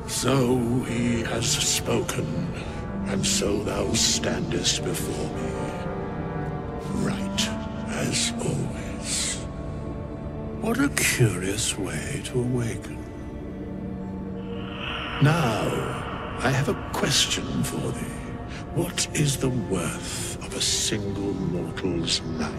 So he has spoken, and so thou standest before me, right as always. What a curious way to awaken. Now, I have a question for thee. What is the worth of a single mortal's life?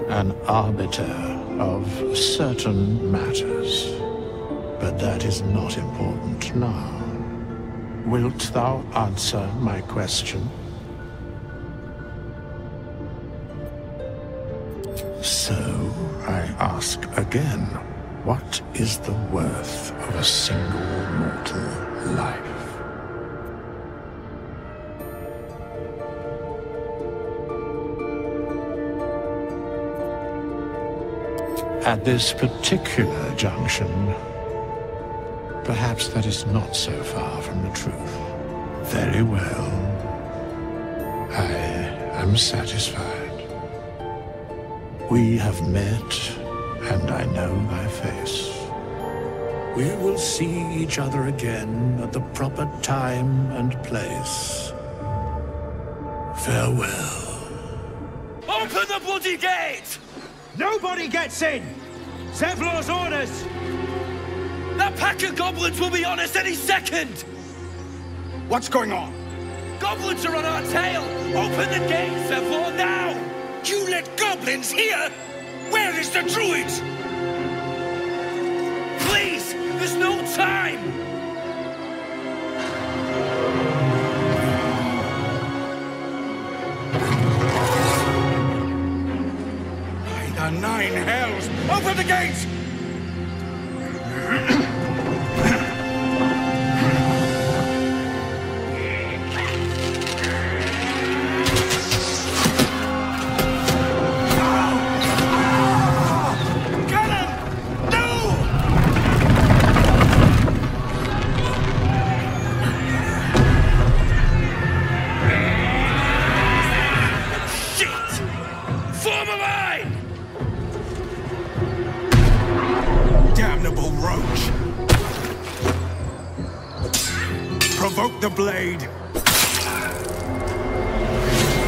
An arbiter of certain matters. But that is not important now. Wilt thou answer my question? So, I ask again, what is the worth of a single mortal life? At this particular junction, perhaps that is not so far from the truth. Very well. I am satisfied. We have met, and I know thy face. We will see each other again at the proper time and place. Farewell. Open the bloody gate! Nobody gets in! Zevlor's orders! That pack of goblins will be on us any second! What's going on? Goblins are on our tail! Open the gate, Zevlor, now! You let goblins here? Where is the druid? Please! There's no time! By the 9 hells! Open the gates! Provoke the blade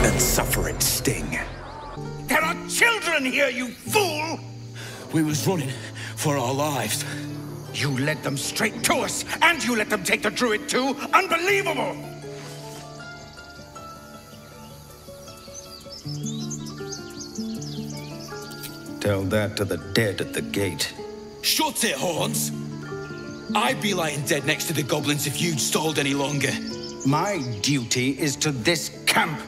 and suffer its sting. There are children here, you fool! We was running for our lives. You led them straight to us, and you let them take the druid too? Unbelievable! Tell that to the dead at the gate. Shut it, Horns! I'd be lying dead next to the goblins if you'd stalled any longer. My duty is to this camp.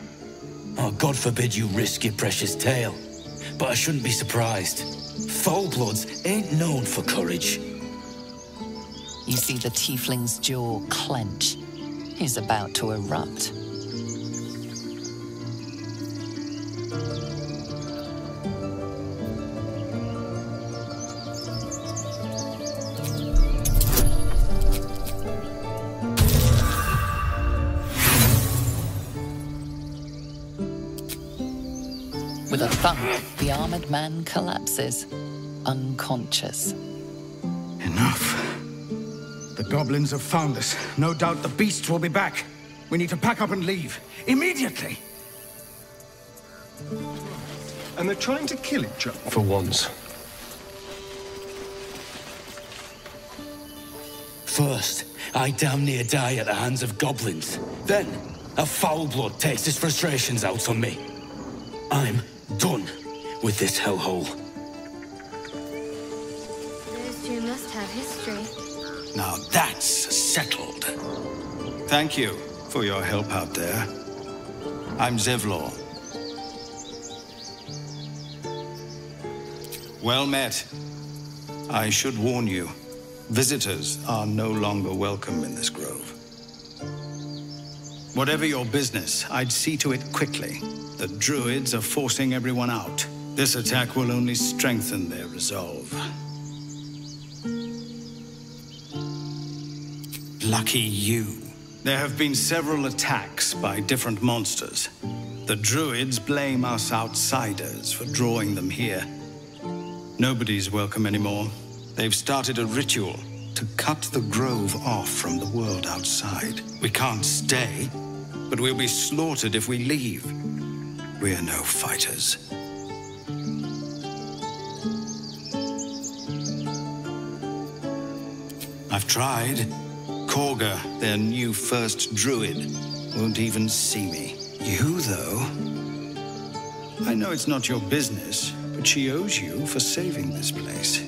Oh, God forbid you risk your precious tail. But I shouldn't be surprised. Foulbloods ain't known for courage. You see the tiefling's jaw clench. He's about to erupt. With a thump, the armored man collapses, unconscious. Enough. The goblins have found us. No doubt the beasts will be back. We need to pack up and leave. Immediately! And they're trying to kill each other for once. First, I damn near die at the hands of goblins. Then, a foulblood takes his frustrations out on me. I'm done with this hellhole. Those two must have history. Now that's settled. Thank you for your help out there. I'm Zevlor. Well met. I should warn you, visitors are no longer welcome in this grove. Whatever your business, I'd see to it quickly. The druids are forcing everyone out. This attack will only strengthen their resolve. Lucky you. There have been several attacks by different monsters. The druids blame us outsiders for drawing them here. Nobody's welcome anymore. They've started a ritual to cut the grove off from the world outside. We can't stay, but we'll be slaughtered if we leave. We're no fighters. I've tried. Korga, their new first druid, won't even see me. You, though? I know it's not your business, but she owes you for saving this place.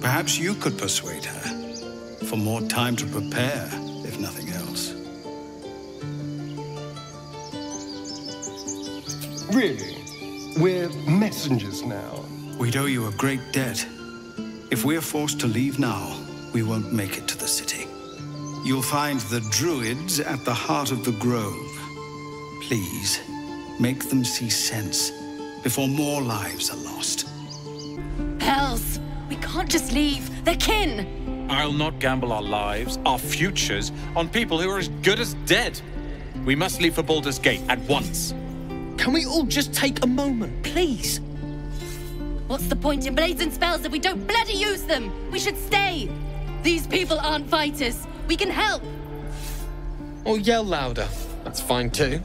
Perhaps you could persuade her, for more time to prepare, if nothing else. Really? We're messengers now. We'd owe you a great debt. If we're forced to leave now, we won't make it to the city. You'll find the druids at the heart of the grove. Please, make them see sense before more lives are lost. Hells! We can't just leave. They're kin! I'll not gamble our lives, our futures, on people who are as good as dead. We must leave for Baldur's Gate at once. Can we all just take a moment, please? What's the point in blades and spells if we don't bloody use them? We should stay! These people aren't fighters. We can help! Or yell louder. That's fine too.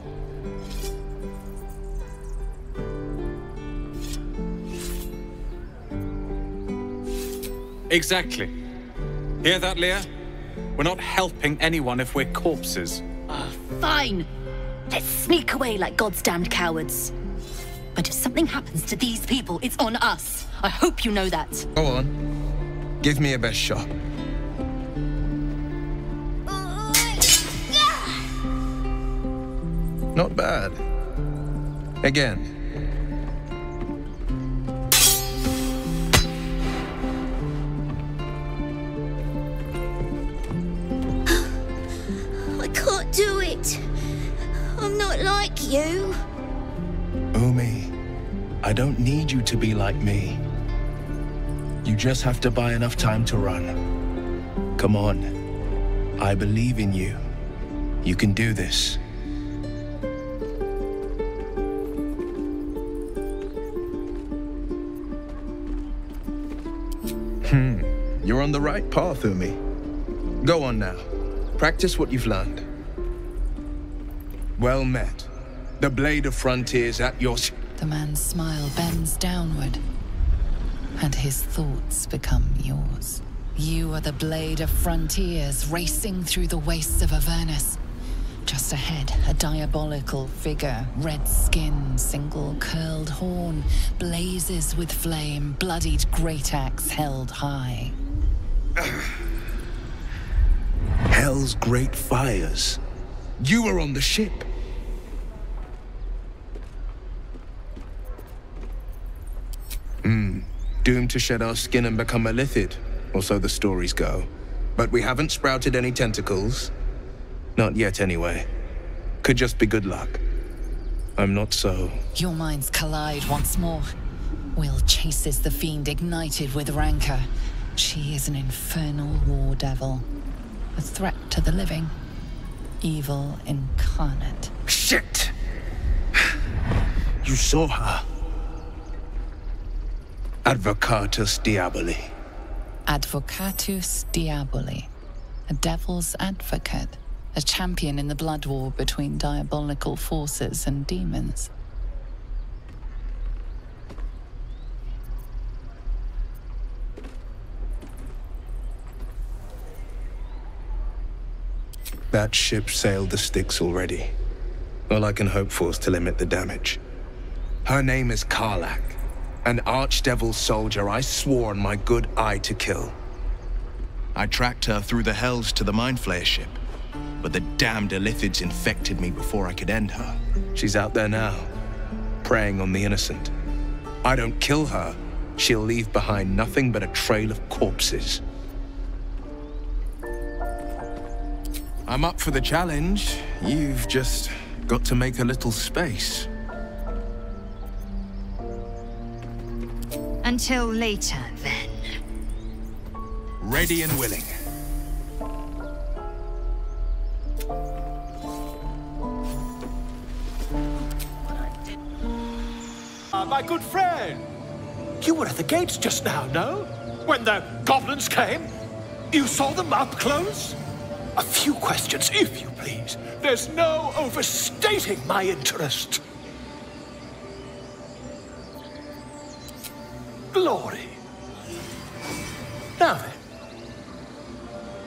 Exactly. Hear that, Leah? We're not helping anyone if we're corpses. Fine! Let's sneak away like God's damned cowards. But if something happens to these people, it's on us. I hope you know that. Go on. Give me a best shot. Not bad. Again. I can't do it. I'm not like you. Umi, I don't need you to be like me. You just have to buy enough time to run. Come on. I believe in you. You can do this. You're on the right path, Umi. Go on now. Practice what you've learned. Well met. The blade of frontiers at your... The man's smile bends downward, and his thoughts become yours. You are the blade of frontiers racing through the wastes of Avernus. Just ahead, a diabolical figure, red skin, single curled horn, blazes with flame, bloodied great axe held high. Hell's great fires. You were on the ship. Doomed to shed our skin and become a lithid, or so the stories go. But we haven't sprouted any tentacles. Not yet, anyway. Could just be good luck. I'm not so... Your minds collide once more. Will chases the fiend ignited with rancor. She is an infernal war devil. A threat to the living. Evil incarnate. Shit! You saw her. Advocatus Diaboli. Advocatus Diaboli. A devil's advocate. A champion in the blood war between diabolical forces and demons. That ship sailed the Styx already. All I can hope for is to limit the damage. Her name is Karlach, an archdevil soldier I swore on my good eye to kill. I tracked her through the hells to the Mindflayer ship. but the damned Illithids infected me before I could end her. She's out there now, preying on the innocent. I don't kill her, she'll leave behind nothing but a trail of corpses. I'm up for the challenge. You've just got to make a little space. Until later, then. Ready and willing. My good friend. You were at the gates just now, no? When the goblins came? You saw them up close? A few questions, if you please. There's no overstating my interest. Glory. Now then,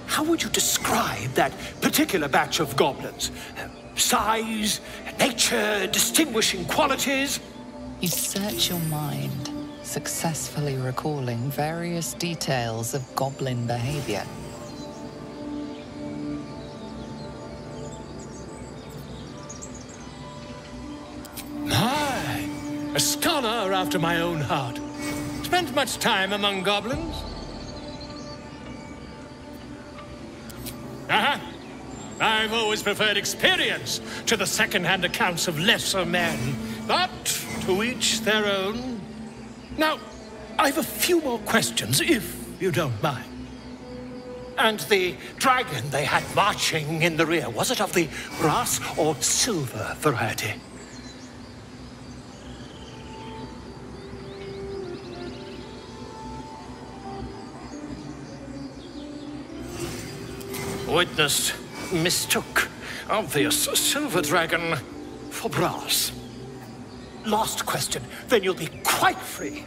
how would you describe that particular batch of goblins? Size, nature, distinguishing qualities? You search your mind, successfully recalling various details of goblin behavior. My, a scholar after my own heart. Spent much time among goblins? I've always preferred experience to the second-hand accounts of lesser men, but to each their own. Now, I've a few more questions, if you don't mind. And the dragon they had marching in the rear, was it of the brass or silver variety? Witness mistook obvious silver dragon for brass. Last question, then you'll be quite free.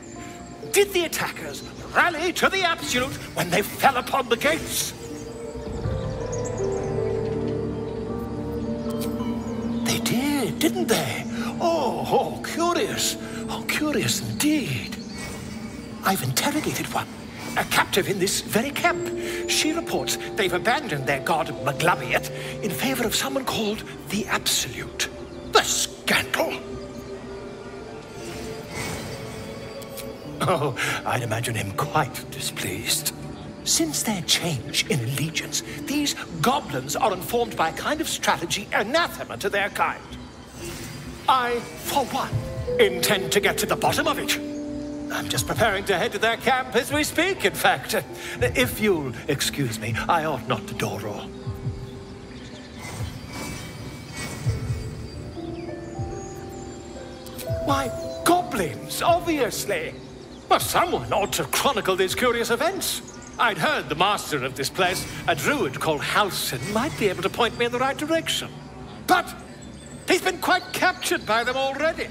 Did the attackers rally to the absolute when they fell upon the gates? They did, didn't they? Oh, curious. Oh, curious indeed. I've interrogated one, a captive in this very camp. She reports they've abandoned their god Maglabiat in favor of someone called the Absolute. The scandal! Oh, I'd imagine him quite displeased. Since their change in allegiance, these goblins are informed by a kind of strategy anathema to their kind. I, for one, intend to get to the bottom of it. I'm just preparing to head to their camp as we speak, in fact. If you'll excuse me, I ought not to door roll. Why, goblins, obviously. But someone ought to chronicle these curious events. I'd heard the master of this place, a druid called Halsin, might be able to point me in the right direction. But he's been quite captured by them already.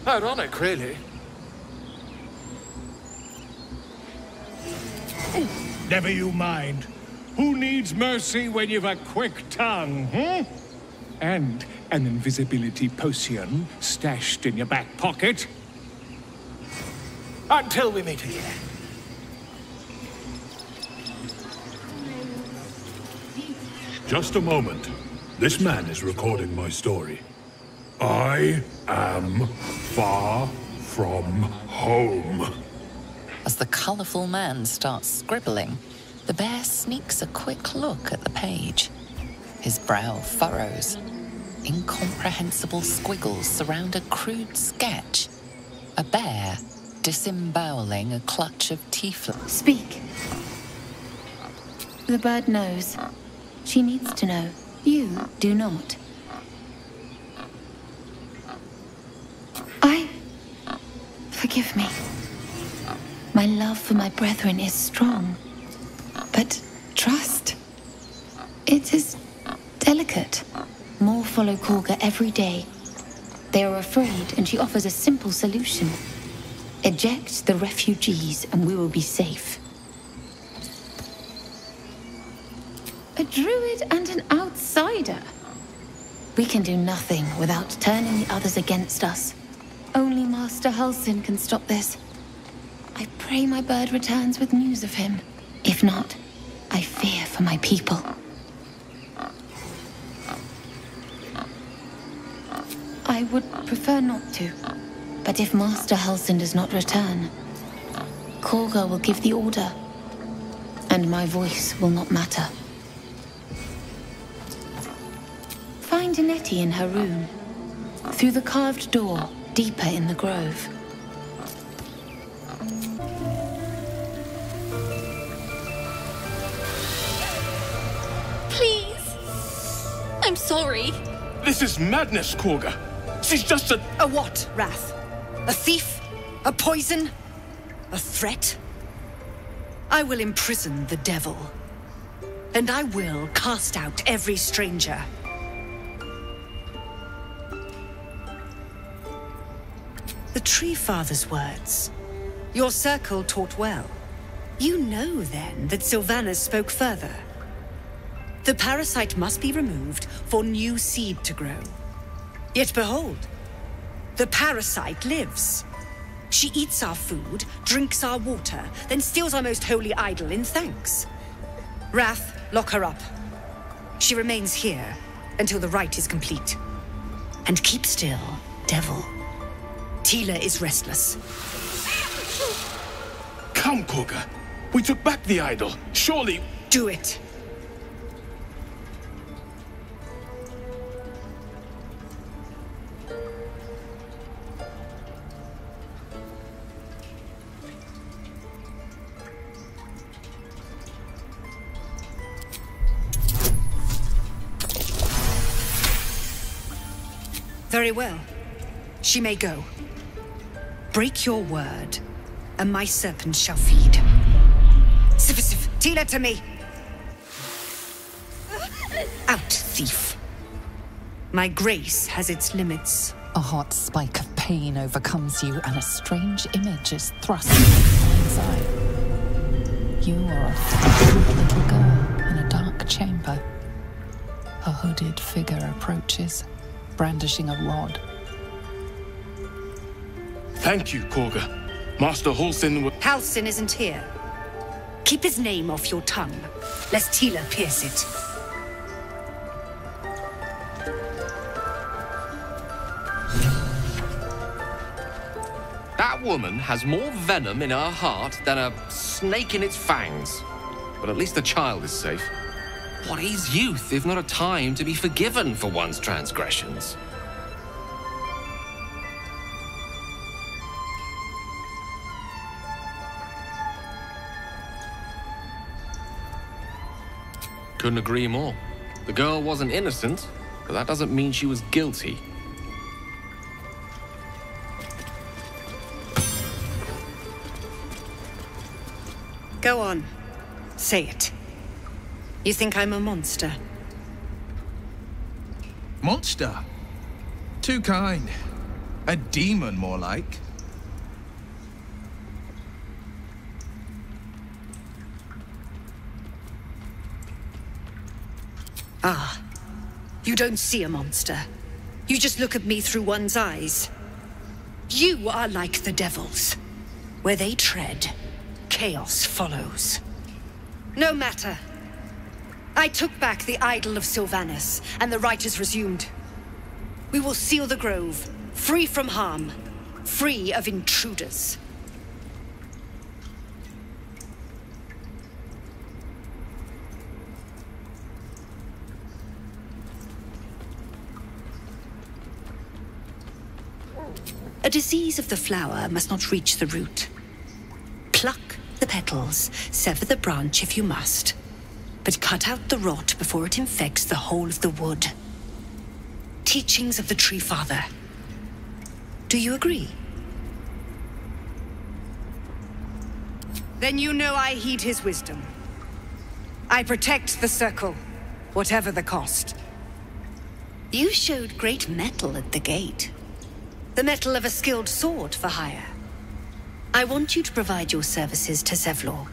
Ironic, really. Never you mind. Who needs mercy when you've a quick tongue, And an invisibility potion stashed in your back pocket? Until we meet again. Just a moment. This man is recording my story. I am far from home. As the colourful man starts scribbling, the bear sneaks a quick look at the page. His brow furrows. Incomprehensible squiggles surround a crude sketch. A bear disemboweling a clutch of tiefling. Speak. The bird knows. She needs to know. You do not. Forgive me. My love for my brethren is strong. But trust, it is delicate. More follow Korga every day. They are afraid, and she offers a simple solution. Eject the refugees, and we will be safe. A druid and an outsider. We can do nothing without turning the others against us. Only Master Halsin can stop this. I pray my bird returns with news of him. If not, I fear for my people. I would prefer not to. But if Master Halsin does not return, Korga will give the order, and my voice will not matter. Find Nettie in her room, through the carved door, deeper in the grove. Please! I'm sorry. This is madness, Korga. She's just a... A what, Wrath? A thief? A poison? A threat? I will imprison the devil. And I will cast out every stranger. The Tree Father's words. Your circle taught well. You know, then, that Sylvanas spoke further. The parasite must be removed for new seed to grow. Yet behold, the parasite lives. She eats our food, drinks our water, then steals our most holy idol in thanks. Wrath, lock her up. She remains here until the rite is complete. And keep still, devil. Tila is restless. Come, Korga. We took back the idol. Surely... Do it. Very well. She may go. Break your word, and my serpent shall feed. Sif, Tila to me! Out, thief. My grace has its limits. A hot spike of pain overcomes you, and a strange image is thrust into your mind's eye. You are a fat little girl in a dark chamber. A hooded figure approaches, brandishing a rod. Thank you, Korga. Master Halsin will... Halsin isn't here. Keep his name off your tongue, lest Tila pierce it. That woman has more venom in her heart than a snake in its fangs. But at least the child is safe. What is youth if not a time to be forgiven for one's transgressions? Couldn't agree more. The girl wasn't innocent, but that doesn't mean she was guilty. Go on. Say it. You think I'm a monster? Monster? Too kind. A demon, more like. Ah. You don't see a monster. You just look at me through one's eyes. You are like the devils. Where they tread, chaos follows. No matter. I took back the idol of Sylvanas, and the rite is resumed. We will seal the grove, free from harm, free of intruders. A disease of the flower must not reach the root. Pluck the petals, sever the branch if you must, but cut out the rot before it infects the whole of the wood. Teachings of the Tree Father. Do you agree? Then you know I heed his wisdom. I protect the circle, whatever the cost. You showed great mettle at the gate. The mettle of a skilled sword for hire. I want you to provide your services to Zevlor.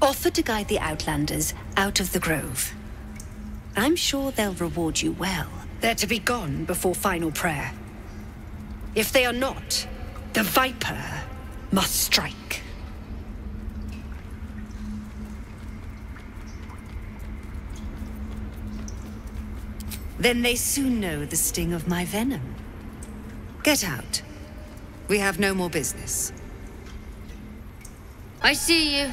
Offer to guide the Outlanders out of the grove. I'm sure they'll reward you well. They're to be gone before final prayer. If they are not, the Viper must strike. Then they soon know the sting of my venom. Get out. We have no more business. I see you.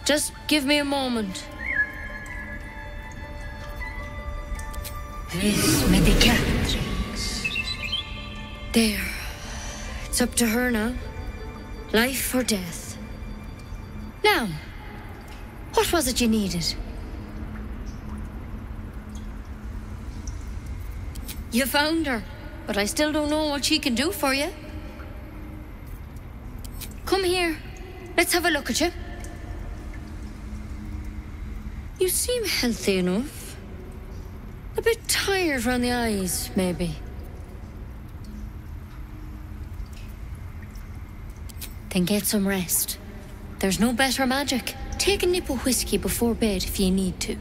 Just give me a moment. There. It's up to her now. Life or death. Now, what was it you needed? You found her, but I still don't know what she can do for you. Come here. Let's have a look at you. You seem healthy enough. A bit tired around the eyes, maybe. Then get some rest. There's no better magic. Take a nip of whiskey before bed if you need to.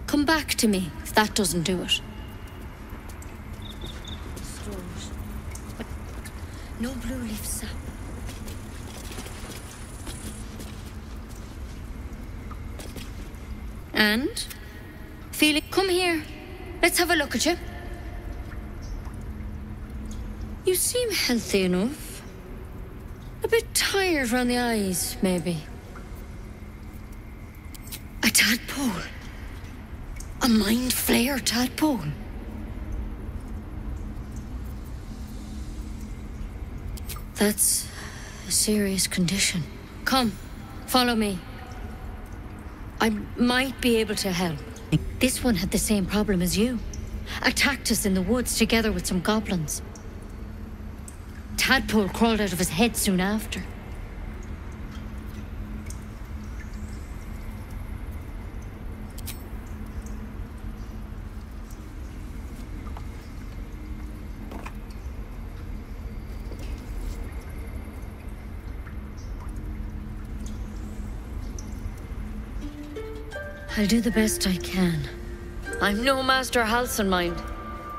Come back to me if that doesn't do it. No blue leaf sap. And? Feel it? Come here. Let's have a look at you. You seem healthy enough. A bit tired around the eyes, maybe. A tadpole. A mind flayer tadpole. That's a serious condition. Come, follow me. I might be able to help. This one had the same problem as you. Attacked us in the woods together with some goblins. Tadpole crawled out of his head soon after. I'll do the best I can. I'm no Master Halsin, mind.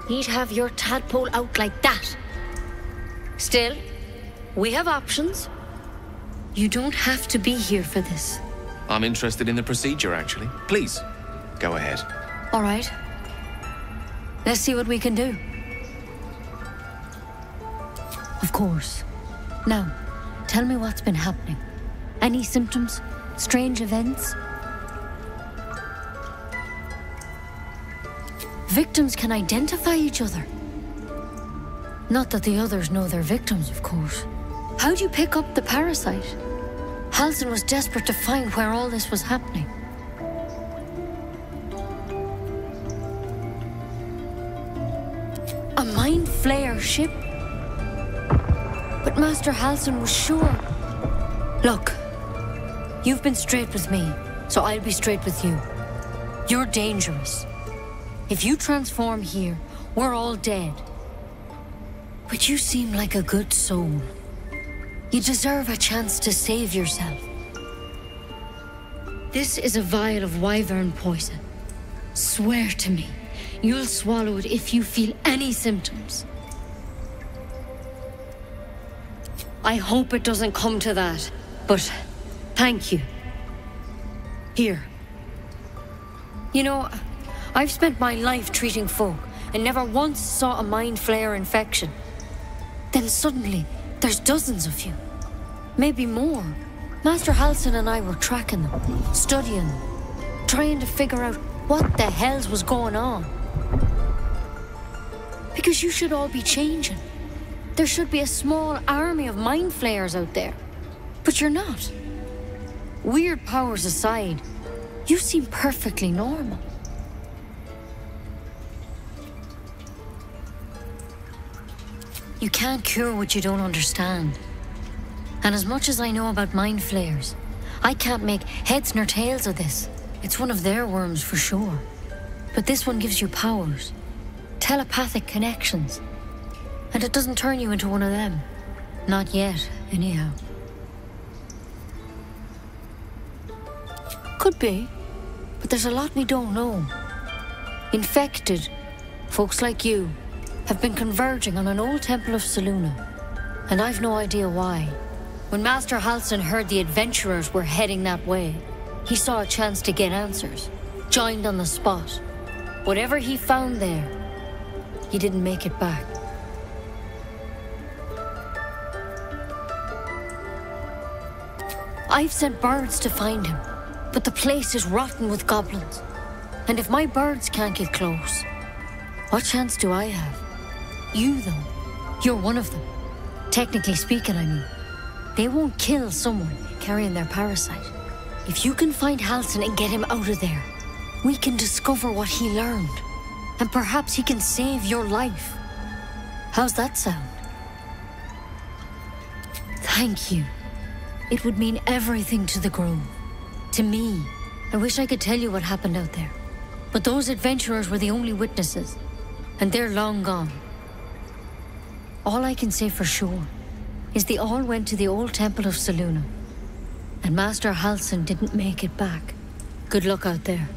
He'd have your tadpole out like that. Still, we have options. You don't have to be here for this. I'm interested in the procedure, actually. Please, go ahead. All right. Let's see what we can do. Of course. Now, tell me what's been happening. Any symptoms? Strange events? Victims can identify each other. Not that the others know they're victims, of course. How'd you pick up the parasite? Halsin was desperate to find where all this was happening. A mind flayer ship? But Master Halsin was sure. Look, you've been straight with me, so I'll be straight with you. You're dangerous. If you transform here, we're all dead. But you seem like a good soul. You deserve a chance to save yourself. This is a vial of wyvern poison. Swear to me, you'll swallow it if you feel any symptoms. I hope it doesn't come to that, but thank you. Here. You know, I've spent my life treating folk and never once saw a mind flayer infection. Then suddenly, there's dozens of you. Maybe more. Master Halsin and I were tracking them, studying them, trying to figure out what the hells was going on. Because you should all be changing. There should be a small army of mind flayers out there. But you're not. Weird powers aside, you seem perfectly normal. You can't cure what you don't understand. And as much as I know about mind flayers, I can't make heads nor tails of this. It's one of their worms for sure. But this one gives you powers. Telepathic connections. And it doesn't turn you into one of them. Not yet, anyhow. Could be. But there's a lot we don't know. Infected, folks like you, have been converging on an old temple of Selûne, and I've no idea why. When Master Halsin heard the adventurers were heading that way, he saw a chance to get answers, joined on the spot. Whatever he found there, he didn't make it back. I've sent birds to find him, but the place is rotten with goblins. And if my birds can't get close, what chance do I have? You, though, you're one of them. Technically speaking, I mean. They won't kill someone carrying their parasite. If you can find Halsin and get him out of there, we can discover what he learned. And perhaps he can save your life. How's that sound? Thank you. It would mean everything to the Grove. To me. I wish I could tell you what happened out there. But those adventurers were the only witnesses. And they're long gone. All I can say for sure is they all went to the old temple of Selûne. And Master Halsin didn't make it back. Good luck out there.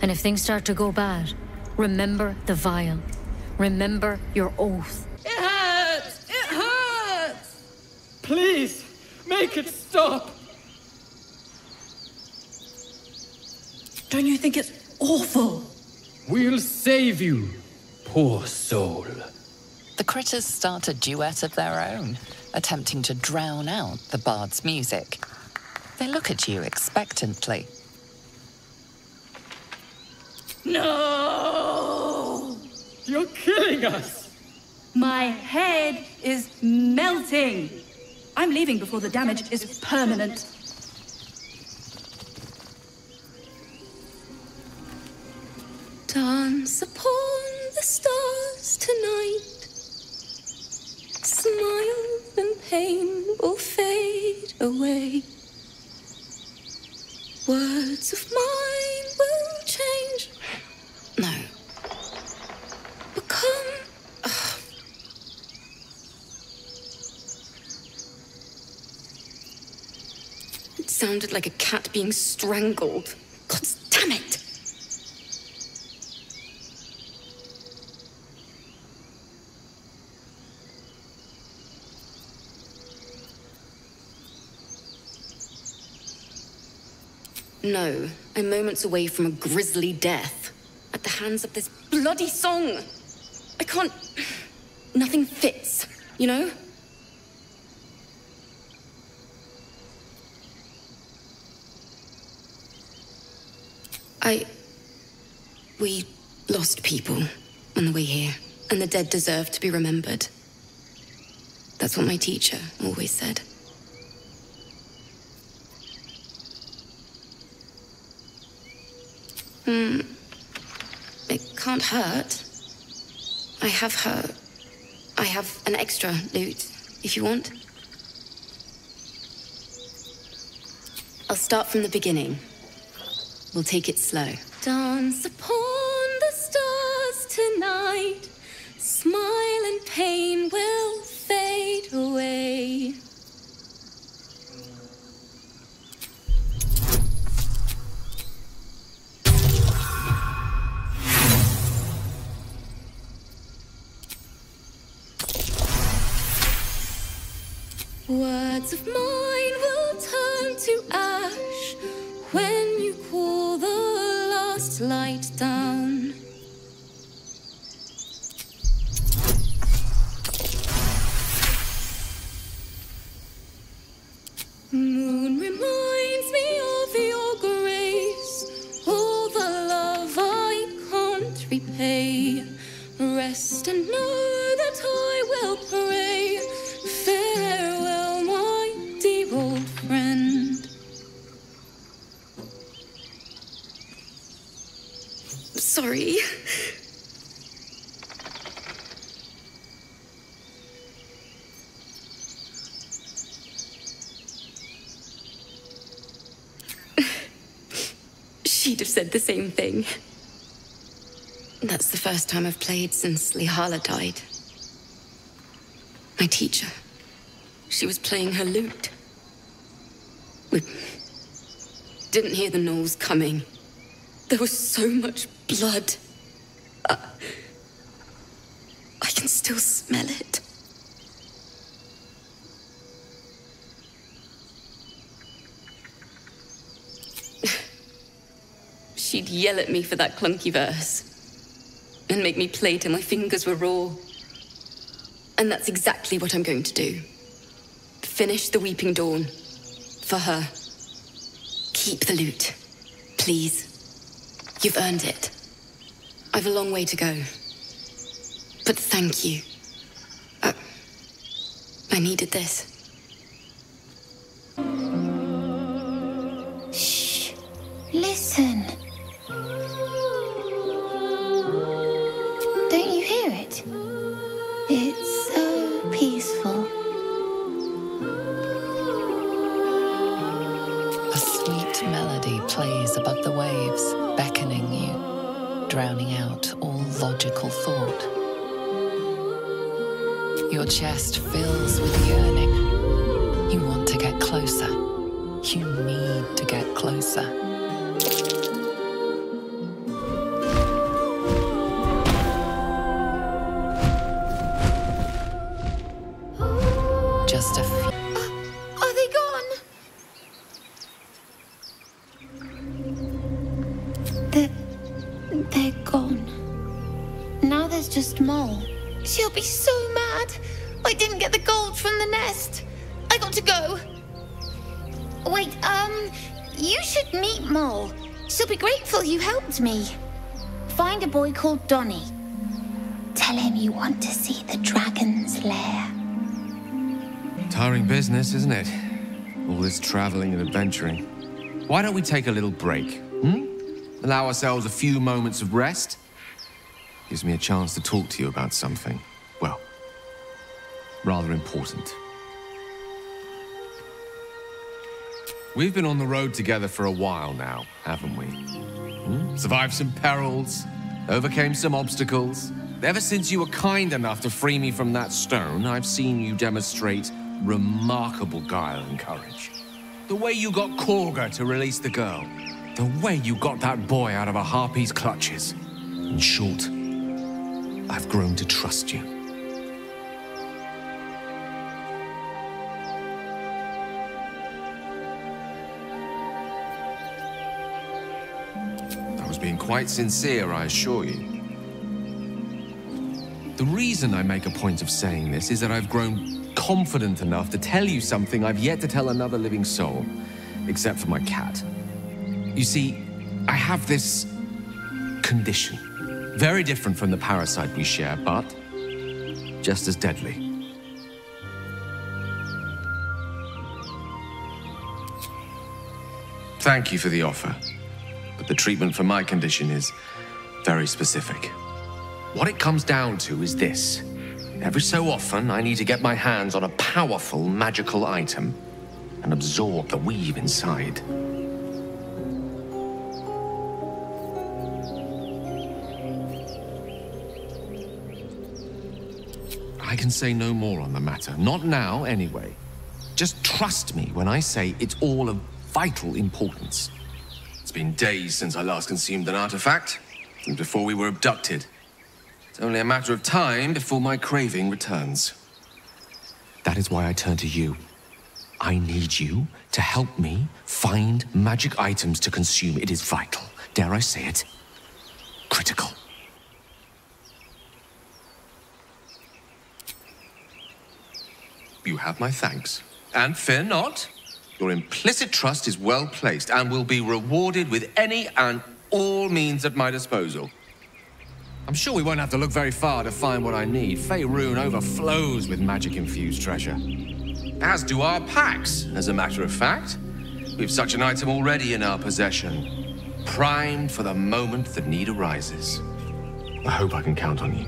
And if things start to go bad, remember the vial. Remember your oath. It hurts! It hurts! Please, make it stop! Don't you think it's awful? We'll save you, poor soul. The critters start a duet of their own, attempting to drown out the bard's music. They look at you expectantly. No! You're killing us! My head is melting. I'm leaving before the damage is permanent. Dance upon the stars tonight. Smile and pain will fade away. Words of mine will change. No. Become... It sounded like a cat being strangled. God damn it! No, I'm moments away from a grisly death. At the hands of this bloody song. I can't... Nothing fits, you know? We lost people on the way here, and the dead deserve to be remembered. That's what my teacher always said. It can't hurt. I have an extra loot, if you want. I'll start from the beginning. We'll take it slow. Dance upon the stars tonight. Smile and pain will fade away. Words of mine will turn to ash when you call the last light down. Moon reminds me of your grace, all the love I can't repay. Rest and know that I will pray. Farewell, my dear old friend. Sorry. She'd have said the same thing. That's the first time I've played since Lihala died. My teacher. She was playing her lute. We didn't hear the gnolls coming. There was so much blood. I can still smell it. She'd yell at me for that clunky verse and make me play till my fingers were raw. And that's exactly what I'm going to do. Finish the Weeping Dawn. For her. Keep the loot. Please. You've earned it. I've a long way to go. But thank you. I needed this. Shh. Listen. Don't you hear it? It's so peaceful. A sweet melody plays above the waves, beckoning you, drowning out all logical thought. Your chest fills with yearning. You want to get closer. You need to get closer. Just a few. Are they gone? They're gone. Now there's just Mole. She'll be so mad. I didn't get the gold from the nest. I got to go. Wait, you should meet Mole. She'll be grateful you helped me. Find a boy called Donny. Tell him you want to see the dragon's lair. Tiring business, isn't it? All this traveling and adventuring. Why don't we take a little break, Allow ourselves a few moments of rest? Gives me a chance to talk to you about something, well, rather important. We've been on the road together for a while now, haven't we? Survived some perils, overcame some obstacles. Ever since you were kind enough to free me from that stone, I've seen you demonstrate remarkable guile and courage. The way you got Korga to release the girl. The way you got that boy out of a harpy's clutches. In short, I've grown to trust you. I was being quite sincere, I assure you. The reason I make a point of saying this is that I've grown confident enough to tell you something I've yet to tell another living soul, except for my cat. You see, I have this condition. Very different from the parasite we share, but just as deadly. Thank you for the offer, but the treatment for my condition is very specific. What it comes down to is this. Every so often, I need to get my hands on a powerful magical item and absorb the weave inside. I can say no more on the matter. Not now, anyway. Just trust me when I say it's all of vital importance. It's been days since I last consumed an artifact, since before we were abducted. It's only a matter of time before my craving returns. That is why I turn to you. I need you to help me find magic items to consume. It is vital. Dare I say it? Critical. You have my thanks. And fear not, your implicit trust is well placed and will be rewarded with any and all means at my disposal. I'm sure we won't have to look very far to find what I need. Faerun overflows with magic-infused treasure. As do our packs, as a matter of fact. We've such an item already in our possession, primed for the moment the need arises. I hope I can count on you.